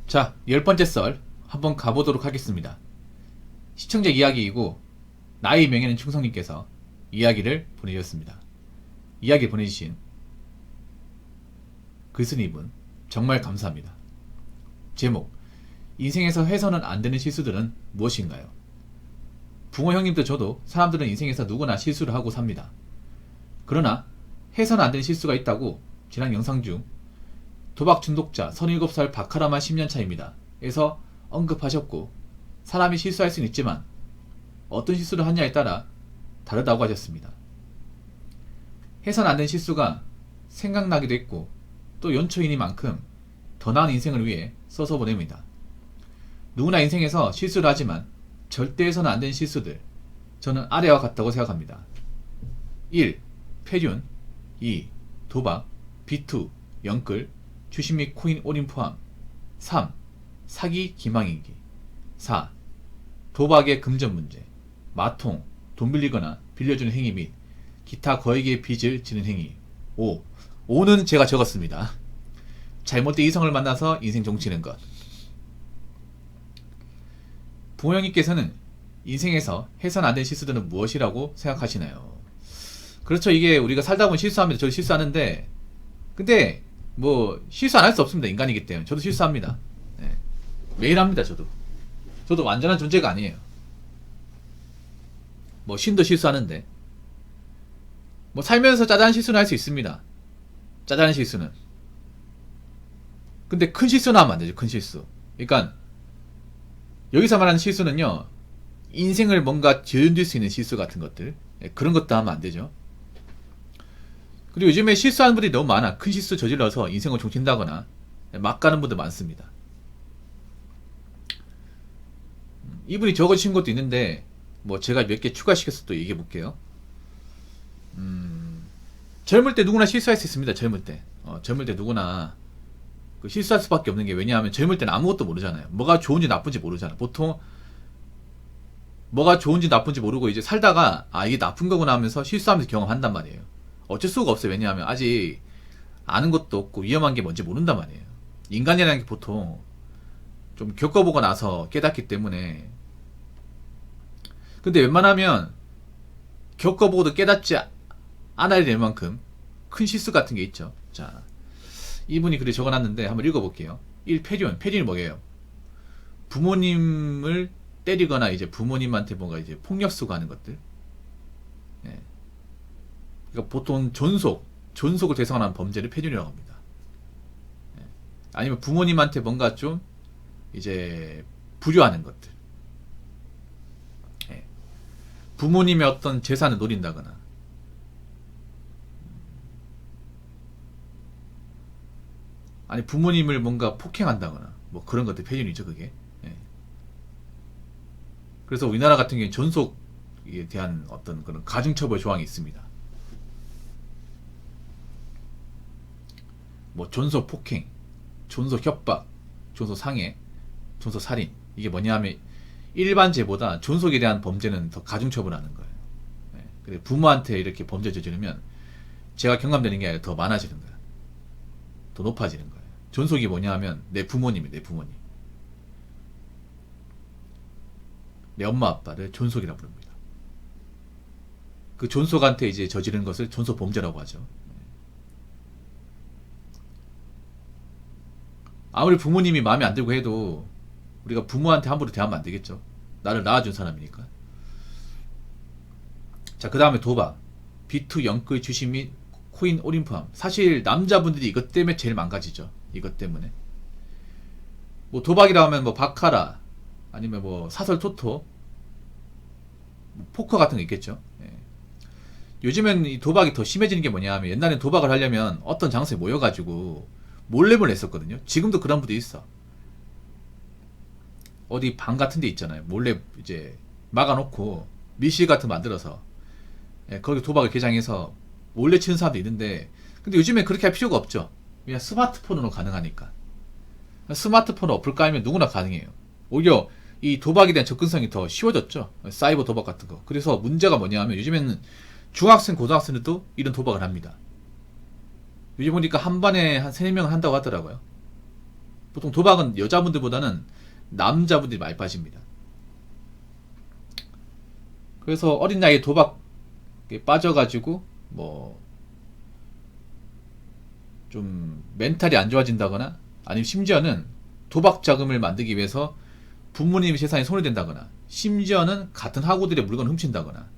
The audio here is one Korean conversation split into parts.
자, 10번째 썰 한번 가보도록 하겠습니다. 시청자 이야기이고 나의 명예는 충성님께서 이야기를 보내주셨습니다. 이야기 보내주신 글쓴이분 정말 감사합니다. 제목: 인생에서 해서는 안 되는 실수들은 무엇인가요? 붕어 형님도 저도 사람들은 인생에서 누구나 실수를 하고 삽니다. 그러나 해서는 안 되는 실수가 있다고 지난 영상 중 도박 중독자 37살 바카라만 10년차입니다 에서 언급하셨고, 사람이 실수할 수는 있지만 어떤 실수를 하냐에 따라 다르다고 하셨습니다. 해서는 안 되는 실수가 생각나기도 했고 또 연초이니만큼 더 나은 인생을 위해 써서 보냅니다. 누구나 인생에서 실수를 하지만 절대 해서는 안 되는 실수들, 저는 아래와 같다고 생각합니다. 1. 폐륜. 2. 도박, 비투, 영끌, 주식 및 코인 올인 포함. 3. 사기, 기망인기. 4. 도박의 금전 문제, 마통, 돈 빌리거나 빌려주는 행위 및 기타 거액의 빚을 지는 행위. 5. 5는 제가 적었습니다. 잘못된 이성을 만나서 인생 종치는 것. 부모님께서는 인생에서 해서는 안 된 실수들은 무엇이라고 생각하시나요? 그렇죠. 이게 우리가 살다 보면 실수합니다. 저도 실수하는데, 근데 뭐 실수 안 할 수 없습니다. 인간이기 때문에. 저도 실수합니다. 네. 매일 합니다. 저도 완전한 존재가 아니에요. 뭐 신도 실수하는데, 뭐 살면서 짜잘한 실수는 할 수 있습니다. 짜잘한 실수는. 근데 큰 실수는 하면 안 되죠. 큰 실수. 그러니까 여기서 말하는 실수는요, 인생을 뭔가 뒤흔들 수 있는 실수 같은 것들, 그런 것도 하면 안 되죠. 그리고 요즘에 실수하는 분들이 너무 많아. 큰 실수 저질러서 인생을 종친다거나 막 가는 분들 많습니다. 이분이 적어주신 것도 있는데 뭐 제가 몇 개 추가시켜서 또 얘기해 볼게요. 젊을 때 누구나 실수할 수 있습니다. 젊을 때 누구나 그 실수할 수밖에 없는 게, 왜냐하면 젊을 때는 아무것도 모르잖아요. 뭐가 좋은지 나쁜지 모르잖아요. 보통 뭐가 좋은지 나쁜지 모르고 이제 살다가 이게 나쁜 거구나 하면서 실수하면서 경험한단 말이에요. 어쩔 수가 없어요. 왜냐하면 아직 아는 것도 없고 위험한 게 뭔지 모른단 말이에요. 인간이라는 게 보통 좀 겪어보고 나서 깨닫기 때문에. 근데 웬만하면 겪어보고도 깨닫지 않아야 될 만큼 큰 실수 같은 게 있죠. 자, 이분이 글을 적어놨는데 한번 읽어볼게요. 1. 폐륜. 폐륜이 뭐예요? 부모님을 때리거나 이제 부모님한테 뭔가 이제 폭력 쓰고 하는 것들. 네. 그러니까 보통 존속을 대상하는 범죄를 폐륜이라고 합니다. 네. 아니면 부모님한테 뭔가 좀 이제 불효하는 것들. 네. 부모님의 어떤 재산을 노린다거나, 아니 부모님을 뭔가 폭행한다거나, 뭐 그런 것들 폐륜이죠, 그게. 예. 그래서 우리나라 같은 경우는 존속에 대한 어떤 그런 가중처벌 조항이 있습니다. 뭐 존속 폭행, 존속 협박, 존속 상해, 존속 살인. 이게 뭐냐하면 일반죄보다 존속에 대한 범죄는 더 가중처벌하는 거예요. 예. 그리고 부모한테 이렇게 범죄 저지르면 제가 경감되는 게 아니라 더 많아지는 거예요. 더 높아지는 거예요. 존속이 뭐냐 하면 내 부모님이, 내 부모님. 내 엄마 아빠를 존속이라고 부릅니다. 그 존속한테 이제 저지른 것을 존속 범죄라고 하죠. 아무리 부모님이 마음에 안 들고 해도 우리가 부모한테 함부로 대하면 안 되겠죠. 나를 낳아준 사람이니까. 자, 그 다음에 도박, 비투, 영끌, 주식 및 코인 올인 포함. 사실 남자분들이 이것 때문에 제일 망가지죠. 이것 때문에. 뭐 도박이라 하면 뭐 바카라, 아니면 뭐 사설 토토, 뭐 포커 같은 거 있겠죠. 예. 요즘엔 이 도박이 더 심해지는 게 뭐냐 하면, 옛날엔 도박을 하려면 어떤 장소에 모여가지고 몰래 했었거든요. 지금도 그런 분도 있어. 어디 방 같은 데 있잖아요. 몰래 이제 막아놓고 밀실 같은 거 만들어서, 예, 거기 도박을 개장해서 몰래 치는 사람도 있는데, 근데 요즘엔 그렇게 할 필요가 없죠. 그냥 스마트폰으로 가능하니까. 스마트폰 어플 깔면 누구나 가능해요. 오히려 이 도박에 대한 접근성이 더 쉬워졌죠. 사이버 도박 같은 거. 그래서 문제가 뭐냐 하면 요즘에는 중학생, 고등학생들도 이런 도박을 합니다. 요즘 보니까 한 반에 한 3-4명을 한다고 하더라고요. 보통 도박은 여자분들보다는 남자분들이 많이 빠집니다. 그래서 어린 나이에 도박에 빠져가지고 뭐 좀 멘탈이 안 좋아진다거나, 아니면 심지어는 도박 자금을 만들기 위해서 부모님의 재산에 손을 댄다거나, 심지어는 같은 학우들의 물건을 훔친다거나,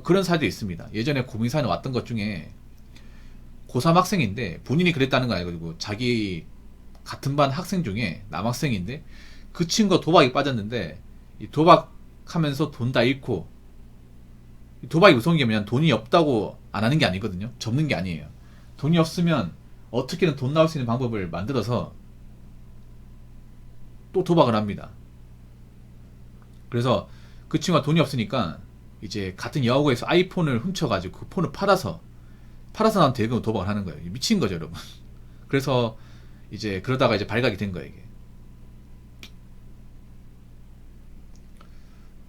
그런 사례도 있습니다. 예전에 고민사연에 왔던 것 중에 고3 학생인데, 본인이 그랬다는 건 아니고 자기 같은 반 학생 중에 남학생인데 그 친구가 도박에 빠졌는데, 이 도박하면서 돈 다 잃고, 도박이 무서운 게 뭐냐면 돈이 없다고 안 하는 게 아니거든요. 접는 게 아니에요. 돈이 없으면 어떻게든 돈 나올 수 있는 방법을 만들어서 또 도박을 합니다. 그래서 그 친구가 돈이 없으니까 이제 같은 여고에서 아이폰을 훔쳐가지고 그 폰을 팔아서 나온 대금으로 도박을 하는 거예요. 미친 거죠, 여러분. 그래서 이제 그러다가 이제 발각이 된 거예요, 이게.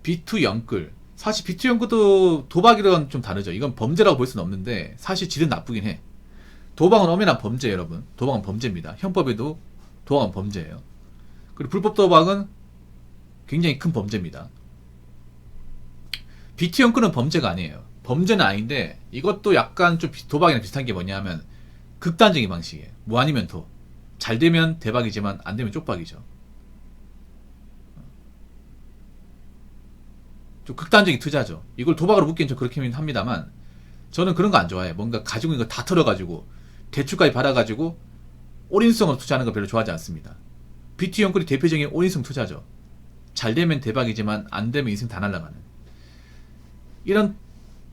B2 영끌. 사실 B2 영끌도 도박이랑 좀 다르죠. 이건 범죄라고 볼 수는 없는데 사실 질은 나쁘긴 해. 도박은 엄연한 범죄예요, 여러분. 도박은 범죄입니다. 형법에도 도박은 범죄예요. 그리고 불법 도박은 굉장히 큰 범죄입니다. B2 영끌은 범죄가 아니에요. 범죄는 아닌데 이것도 약간 좀 도박이랑 비슷한 게 뭐냐면 극단적인 방식이에요. 뭐 아니면 도. 잘 되면 대박이지만 안 되면 쪽박이죠. 좀 극단적인 투자죠. 이걸 도박으로 묶기는 좀 그렇긴 합니다만 저는 그런 거 안 좋아해요. 뭔가 가지고 있는 거 다 털어가지고 대출까지 받아가지고 올인성으로 투자하는 거 별로 좋아하지 않습니다. B2 영끌이 대표적인 올인성 투자죠. 잘 되면 대박이지만 안 되면 인생 다 날아가는 이런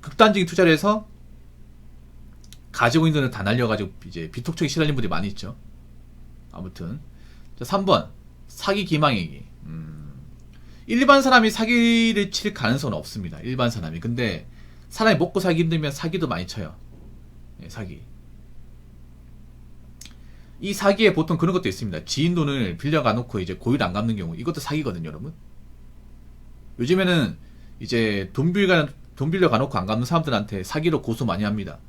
극단적인 투자를 해서 가지고 있는 돈을 다 날려가지고 이제 비톡촉에 시달린 분들이 많이 있죠. 아무튼 자, 3번 사기 기망이기. 일반 사람이 사기를 칠 가능성은 없습니다. 일반 사람이. 근데 사람이 먹고 살기 힘들면 사기도 많이 쳐요. 네, 사기. 이 사기에 보통 그런 것도 있습니다. 지인 돈을 빌려가 놓고 이제 고의를 안 갚는 경우, 이것도 사기거든요, 여러분. 요즘에는 이제 돈 빌려가 놓고 안 갚는 사람들한테 사기로 고소 많이 합니다.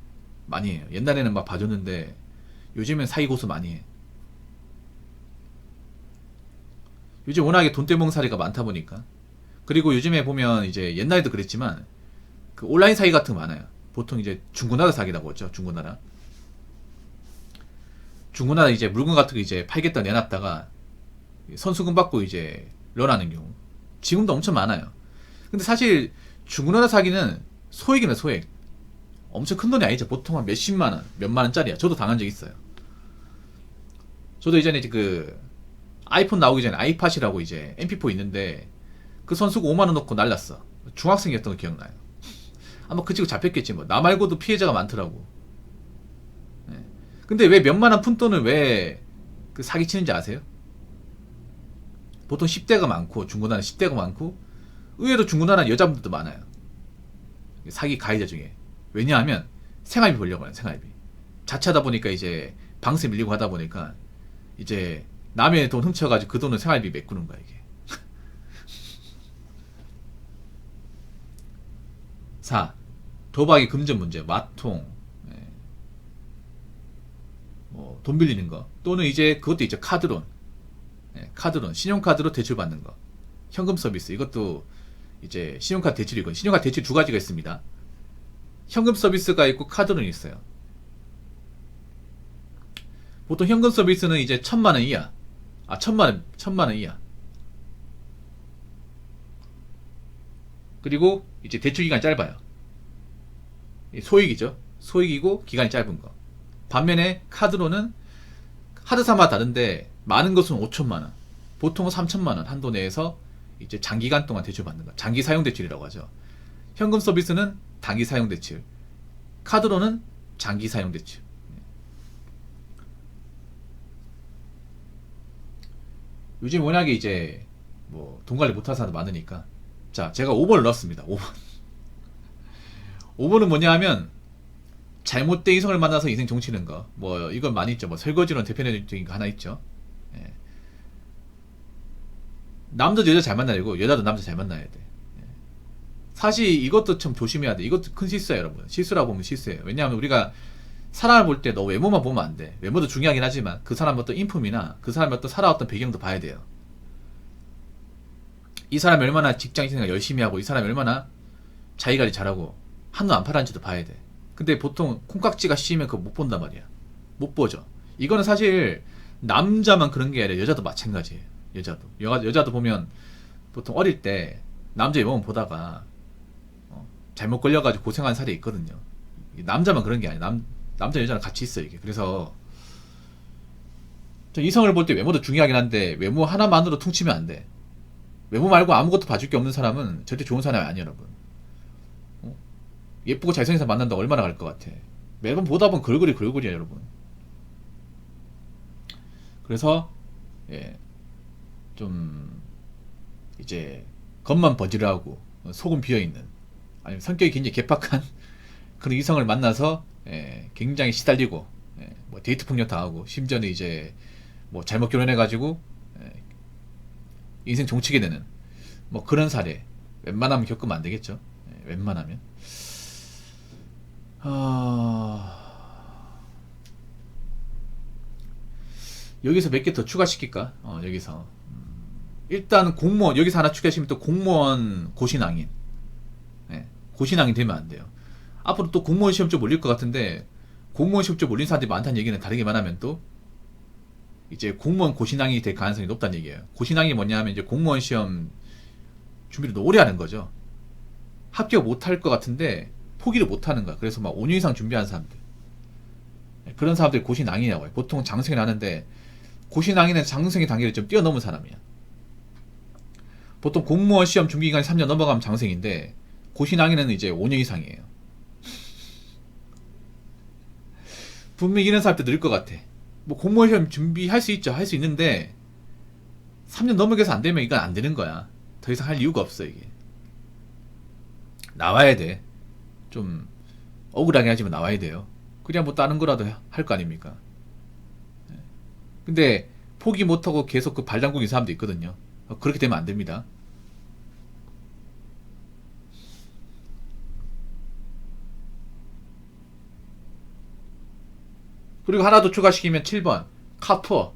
많이 해요. 옛날에는 막 봐줬는데 요즘엔 사기 고소 많이 해. 요즘 워낙에 돈 떼먹는 사례가 많다 보니까. 그리고 요즘에 보면 이제 옛날에도 그랬지만 그 온라인 사기 같은 거 많아요. 보통 이제 중고나라 사기라고 하죠. 중고나라 이제 물건 같은 거 이제 팔겠다 내놨다가 선수금 받고 이제 런하는 경우 지금도 엄청 많아요. 근데 사실 중고나라 사기는 소액이네, 소액. 엄청 큰 돈이 아니죠. 보통 한 몇십만원, 몇만원짜리야. 저도 당한 적 있어요. 저도 예전에 그 아이폰 나오기 전에 아이팟이라고 이제 MP4 있는데 그 선수가 5만원 넣고 날랐어. 중학생이었던 거 기억나요. 아마 그 친구 잡혔겠지 뭐. 나 말고도 피해자가 많더라고. 네. 근데 왜 몇만원 푼 돈을 왜 그 사기치는지 아세요? 보통 10대가 많고 중고나라 10대가 많고 의외로 중고나라 여자분들도 많아요. 사기 가해자 중에. 왜냐하면 생활비 벌려고 해요. 생활비. 자취하다 보니까 이제 방세 밀리고 하다 보니까 이제 남의 돈 훔쳐가지고 그 돈을 생활비 메꾸는 거야, 이게. 4. 도박의 금전 문제, 마통, 돈 빌리는 거, 또는 이제 그것도 있죠. 카드론, 카드론, 신용카드로 대출 받는 거, 현금 서비스, 이것도 이제 신용카드 대출이고, 신용카드 대출 두 가지가 있습니다. 현금 서비스가 있고 카드론이 있어요. 보통 현금 서비스는 이제 1,000만원 이하, 1,000만원 이하. 그리고 이제 대출 기간이 짧아요. 소액이죠. 소액이고 기간이 짧은 거. 반면에 카드로는 하드사마다 다른데 많은 것은 5천만원, 보통은 3천만원 한도 내에서 이제 장기간 동안 대출 받는 거. 장기 사용 대출이라고 하죠. 현금 서비스는 단기 사용 대출, 카드로는 장기 사용 대출. 요즘 워낙에 이제 뭐 돈 관리 못하는 사람도 많으니까. 자, 제가 5번을 넣었습니다. 5번. 5번은 뭐냐 하면 잘못된 이성을 만나서 인생 종치는 거. 뭐 이건 많이 있죠. 뭐 설거지론 대표적인 거 하나 있죠. 예. 남자도 여자 잘 만나야 되고 여자도 남자 잘 만나야 돼. 예. 사실 이것도 참 조심해야 돼. 이것도 큰 실수예요, 여러분. 실수라고 보면 실수예요. 왜냐하면 우리가 사람을 볼 때 너 외모만 보면 안 돼. 외모도 중요하긴 하지만 그 사람의 어떤 인품이나 그 사람의 어떤 살아왔던 배경도 봐야 돼요. 이 사람이 얼마나 직장 생활 열심히 하고 이 사람이 얼마나 자기관리 잘하고 한눈 안 파란지도 봐야 돼. 근데 보통 콩깍지가 씌면 그거 못 본단 말이야. 못 보죠. 이거는 사실 남자만 그런 게 아니라 여자도 마찬가지예요. 여자도 보면 보통 어릴 때 남자 외모만 보다가 잘못 걸려가지고 고생한 사례 있거든요. 남자만 그런 게 아니야. 남자 여자랑 같이 있어 이게. 그래서 이성을 볼 때 외모도 중요하긴 한데 외모 하나만으로 퉁치면 안 돼. 외모 말고 아무것도 봐줄 게 없는 사람은 절대 좋은 사람이 아니에요, 여러분. 예쁘고 잘생긴 사람 만난다고 얼마나 갈 것 같아. 매번 보다 보면 걸그리야, 여러분. 그래서 좀 이제 겉만 버지르하고 속은 비어있는, 아니면 성격이 굉장히 개팍한 그런 이성을 만나서 굉장히 시달리고 뭐 데이트 폭력 당하고 심지어는 이제 뭐 잘못 결혼해가지고 인생 종치게 되는 뭐 그런 사례 웬만하면 겪으면 안 되겠죠. 웬만하면. 여기서 몇 개 더 추가시킬까? 여기서 일단 공무원, 여기서 하나 추가하시면 또 공무원 고시낭인. 고시낭인 되면 안 돼요. 앞으로 또 공무원 시험 좀 올릴 것 같은데, 공무원 시험 좀 올린 사람들이 많다는 얘기는 다르게 말하면 또 이제 공무원 고시낭이 될 가능성이 높다는 얘기예요. 고시낭이 뭐냐면 이제 공무원 시험 준비를 오래 하는 거죠. 합격 못 할 것 같은데 포기를 못 하는 거야. 그래서 막 5년 이상 준비한 사람들, 그런 사람들이 고시낭이라고 해요. 보통 장성이 나는데 고시낭이는 장성의 단계를 좀 뛰어넘은 사람이야. 보통 공무원 시험 준비 기간이 3년 넘어가면 장성인데 고시낭이는 이제 5년 이상이에요. 분명히 이런 사람들 늘 것 같아. 뭐 공무원 시험 준비할 수 있죠. 할 수 있는데 3년 넘어가서 안 되면 이건 안 되는 거야. 더 이상 할 이유가 없어. 이게 나와야 돼. 좀 억울하게 하지만 나와야 돼요. 그냥 뭐 다른 거라도 할 거 아닙니까? 근데 포기 못하고 계속 그 발 담그는 사람도 있거든요. 그렇게 되면 안 됩니다. 그리고 하나 더 추가시키면 7번 카푸어.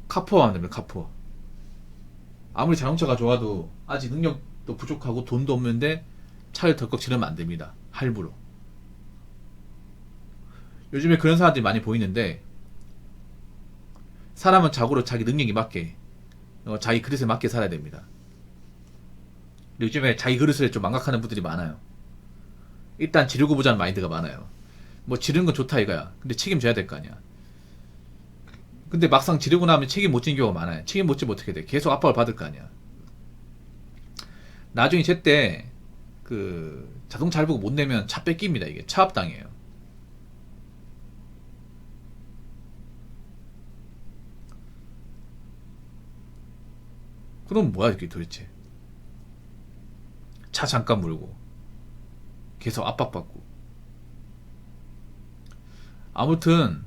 카푸어 하면 됩니다. 카푸어. 아무리 자동차가 좋아도 아직 능력도 부족하고 돈도 없는데 차를 덜컥 지르면 안 됩니다. 할부로. 요즘에 그런 사람들이 많이 보이는데, 사람은 자고로 자기 능력에 맞게 자기 그릇에 맞게 살아야 됩니다. 요즘에 자기 그릇을 좀 망각하는 분들이 많아요. 일단 지르고 보자는 마인드가 많아요. 뭐 지르는 건 좋다 이거야. 근데 책임져야 될 거 아니야. 근데 막상 지르고 나면 책임 못 지는 경우가 많아요. 책임 못 지면 어떻게 돼? 계속 압박을 받을 거 아니야. 나중에 제때 그 자동차 할부가 못 내면 차 뺏깁니다. 이게 차압당해요. 그럼 뭐야 이게 도대체? 차 잠깐 물고 계속 압박받고. 아무튼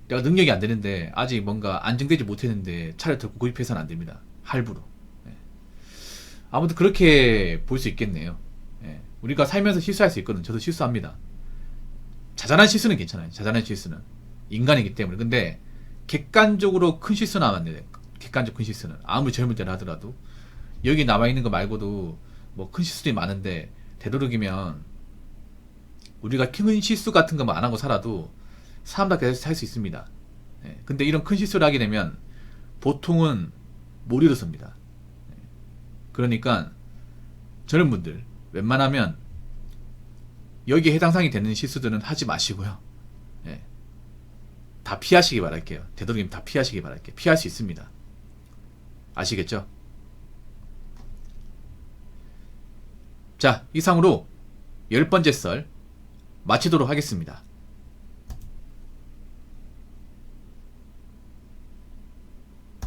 내가 능력이 안 되는데 아직 뭔가 안정되지 못했는데 차를 덜고 구입해서는 안 됩니다. 할부로. 아무튼 그렇게 볼 수 있겠네요. 우리가 살면서 실수할 수 있거든. 저도 실수합니다. 자잘한 실수는 괜찮아요. 자잘한 실수는 인간이기 때문에. 근데 객관적으로 큰 실수는 안 돼요. 객관적 큰 실수는 아무리 젊을 때라 하더라도 여기 나와 있는 거 말고도 뭐 큰 실수들이 많은데 되도록이면 우리가 큰 실수 같은 거 안 하고 살아도 사람답게 살 수 있습니다. 근데 이런 큰 실수를 하게 되면 보통은 못 일어섭니다. 그러니까 젊은 분들 웬만하면 여기에 해당 사항이 되는 실수들은 하지 마시고요. 다 피하시기 바랄게요. 되도록이면 다 피하시기 바랄게요. 피할 수 있습니다. 아시겠죠? 자, 이상으로 10번째 썰 마치도록 하겠습니다.